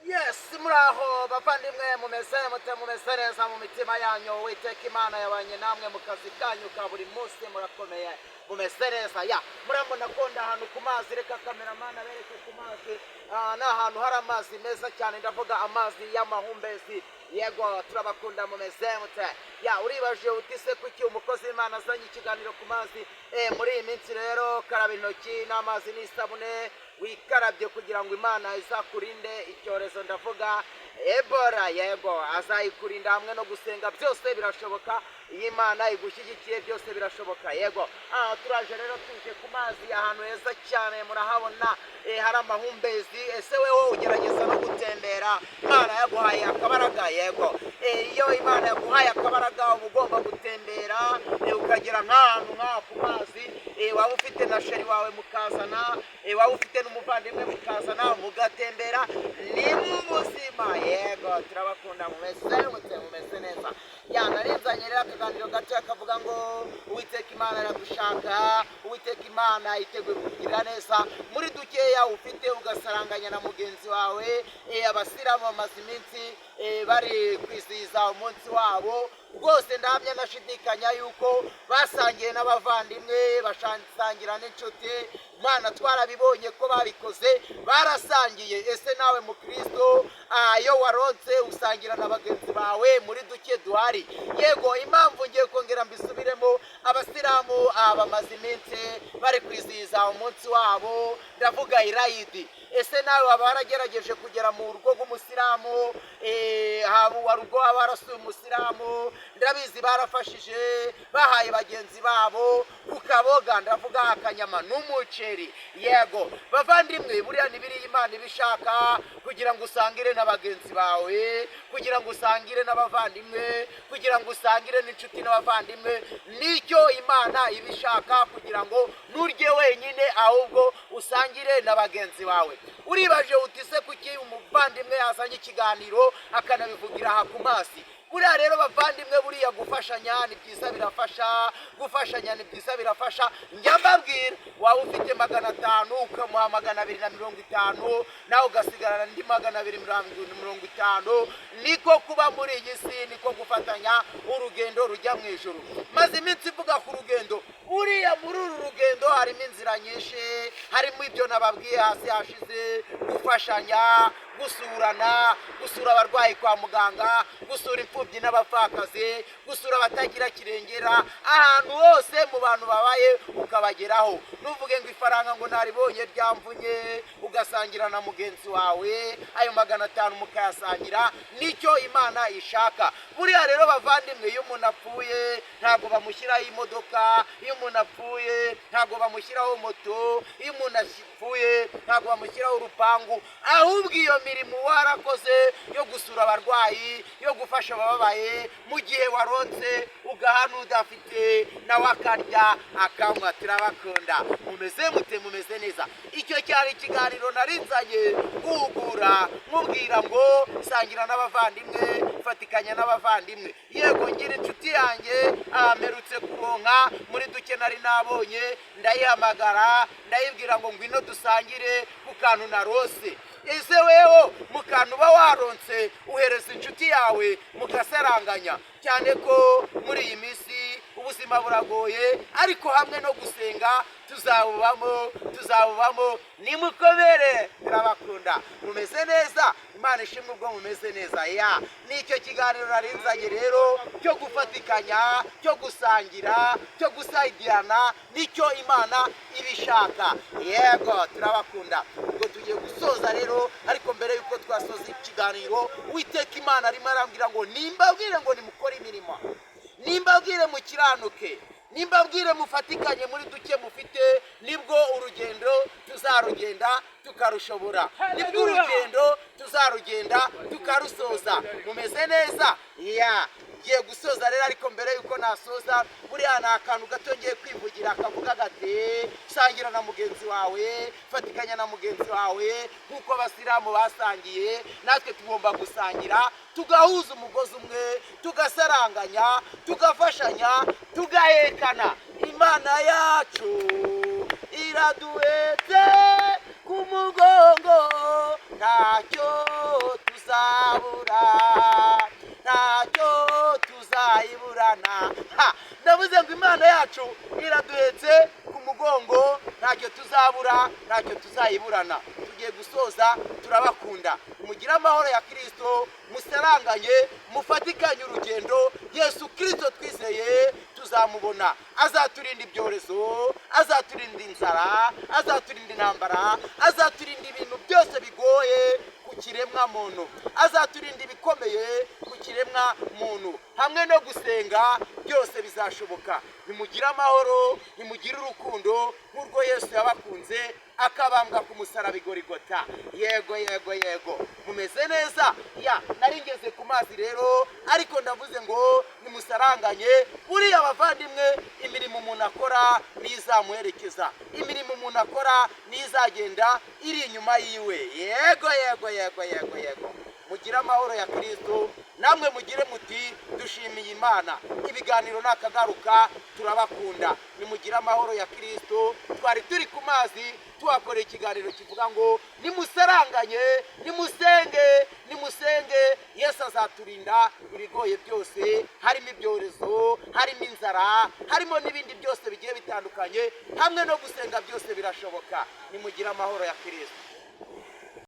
Yes, muraho bavandimwe mumeze neza mu mitima yanyu. Uwiteka Imana yabanye namwe mu kazi kanyu ka buri munsi, murakomeye mumeze neza. Ya muramubona ko ndahantu ku mazi, reka kameramana abereke ku mazi. Ni ahantu hari amazi meza cyane, ndavuga amazi y'amahumbezi. Yego turabakunda mumeze mute. Ya uribaje uti se kuki umukozi w'Imana azanye ikiganiro ku mazi? Muri iyi minsi rero karaba intoki n'amazi n'isabune, wikarabye kugira ngo Imana izakurinde icyorezo, ndavuga Ebola. Yego azayikurinda hamwe no gusenga, byose birashoboka. Iyi Imana igushyigikiye byose birashoboka. Yego turaje rero tuje ku mazi ahantu heza cyane, murahabona hari amahumbezi. Ese wewe ugerageza no gutembera, Imana yaguhaye akabaraga. Yego iyo Imana yaguhaye akabaraga uba ugomba gutembera ukagera nk'ahantu nk'aha ku mazi. Waba ufite na sheri wawe mukazana, waba ufite n'umuvandimwe mukazana, mugatembera. Ni mu buzima. Yego turabakunda mumeze neza. Narinzanye rero akaganiro gato kavuga ngo Uwiteka Imana aragushaka, Uwiteka Imana iteguye kukugira neza. Muri dukeya ufite ugasaranganya na mugenzi wawe. Abasilamu bamaze iminsi bari kwizihiza umunsi wabo, rwose ndahamya nashidikanya yuko basangiye n'abavandimwe, basangira n'inshuti. Mana twarabibonye ko babikoze, barasangiye. Ese nawe mu Kristo iyo waronse usangira na bagenzi bawe muri duke duhari. Yego impamvu ngiye kongera mbisubiremo, abasilamu bamaze iminsi bari kwizihiza umunsi wabo, ndavuga irayidi. Ese nawe waba waragerageje kugera mu rugo rw'umusilamu? Haba rugo abarasuye umusilamu, ndabizi barafashije, bahaye bagenzi babo ku kaboga, ndavuga akanyama n'umuceri. Yego bavandimwe, buriya nibiri Imana ibishaka, kugira ngo usangire na bagenzi bawe, kugira ngo usangire n'abavandimwe, kugira ngo usangire n'inshuti n'abavandimwe. Nicyo Imana ibishaka, kugira ngo nurye wenyine, ahubwo usangire na bagenzi bawe. Uribaje uti se kuki umuvandimwe yazanye ikiganiro akanabivugira aha ku mazi? Buriya rero bavandimwe, buriya gufashanya ni byiza birafasha, gufashanya ni byiza birafasha. Njya mbabwira, waba ufite 500 ukamuha 250, nawe ugasigarana andi 250. Niko kuba muri iyi si, niko gufatanya urugendo rujya mu ijuru. Maze iminsi mvuga ku rugendo. Buriya muri uru rugendo harimo inzira nyinshi, harimo ibyo nababwiye hasi hashize: gufashanya, gusurana, gusura abarwayi kwa muganga, gusura imfubyi n'abapfakazi, gusura abatagira kirengera. Ahantu hose mu bantu babaye ukabageraho. Nuvuge ngo ifaranga ngo naribonye ryamvunye, ugasangira na mugenzi wawe ayo 500 mukayasangira. Nicyo Imana ishaka. Buriya rero bavandimwe, iyo umuntu apfuye ntabwo bamushyiraho imodoka, iyo umuntu apfuye ntabwo bamushyiraho moto, iyo umuntu apfuye ntabwo bamushyiraho urupangu, ahubwo iyo mirimo warakoze yo gusura abarwayi, yo gufasha abababaye, mu gihe waronse ugahana udafite nawe akarya akanywa. Turabakunda mumeze mute, mumeze neza. Icyo cyari ikiganiro narinzanye guhugura, mubwira ngo sangira n'abavandimwe, fatikanya n'abavandimwe. Yego ngira inshuti yanjye amerutse kuronka muri duke nari nabonye, ndayihamagara ndayibwira ngo ngwino dusangire ku kantu narose. Ese weho mu kantu uba waronse uhereza inshuti yawe mugasaranganya, cyane ko muri iyi minsi ubuzima buragoye, ariko hamwe no gusenga tuzabubamo. Nimukomere, turabakunda mumeze neza. Imana ishimwe ubwo mumeze neza. Nicyo kiganiro narinzanye rero cyo gufatikanya, cyo gusangira, cyo gusaidirana. Nicyo Imana ibishaka. Yego turabakunda. Ubwo tugiye gusoza rero, ariko mbere yuko twasoza ikiganiro, Uwiteka Imana arimo arambwira ngo nimbabwire ngo nimukore imirimo, nimbabwire mukiranuke, nimbabwire mufatikanye muri duke mufite. Nibwo urugendo tuzarugenda tukarushobora, nibwo urugendo tuzarugenda tukarusoza. Mumeze neza. Ngiye gusoza rero, ariko mbere yuko nasoza, buriya ni akantu gato ngiye kwivugira, akavuga gati: sangira na mugenzi wawe, fatikanya na mugenzi wawe. Nk'uko abasilamu basangiye, natwe tugomba gusangira, tugahuza umugozi umwe, tugasaranganya, tugafashanya, tugahekana. Imana yacu iraduhetse ku mugongo. ntacyo tuzayiburana. Tugiye gusoza, turabakunda. Mugire amahoro ya Kristo, musaranganye, mufatikanye urugendo. Yesu Kristo twizeye tuzamubona. Azaturinda ibyorezo, azaturinda inzara, azaturinda intambara, azaturinda ibintu byose bigoye ku kiremwa muntu, azaturinda ibikomeye ku kiremwa muntu. Hamwe no gusenga byose bizashoboka. Nimugire amahoro, nimugire urukundo nk'urwo Yesu yabakunze akabambwa ku musaraba Igorigota. Yego yego yego, mumeze neza? Ya, nari ngeze ku mazi rero, ariko ndavuze ngo nimusaranganye. Buriya abavandimwe, imirimo umuntu akora nizamuherekeza, imirimo umuntu akora nizagenda iri inyuma yiwe. Yego yego yego yego yego. Mugire amahoro ya Kristo, namwe mugire muti dushimiye Imana. Ibiganiro nakagaruka, turabakunda. Nimugire amahoro ya Kristo. Twari turi ku mazi tuhakorera ikiganiro kivuga ngo nimusaranganye, nimusenge, nimusenge. Yesu azaturinda ibigoye byose, harimo ibyorezo, harimo inzara, harimo n'ibindi byose bigiye bitandukanye. Hamwe no gusenga byose birashoboka. Nimugire amahoro ya Kristo.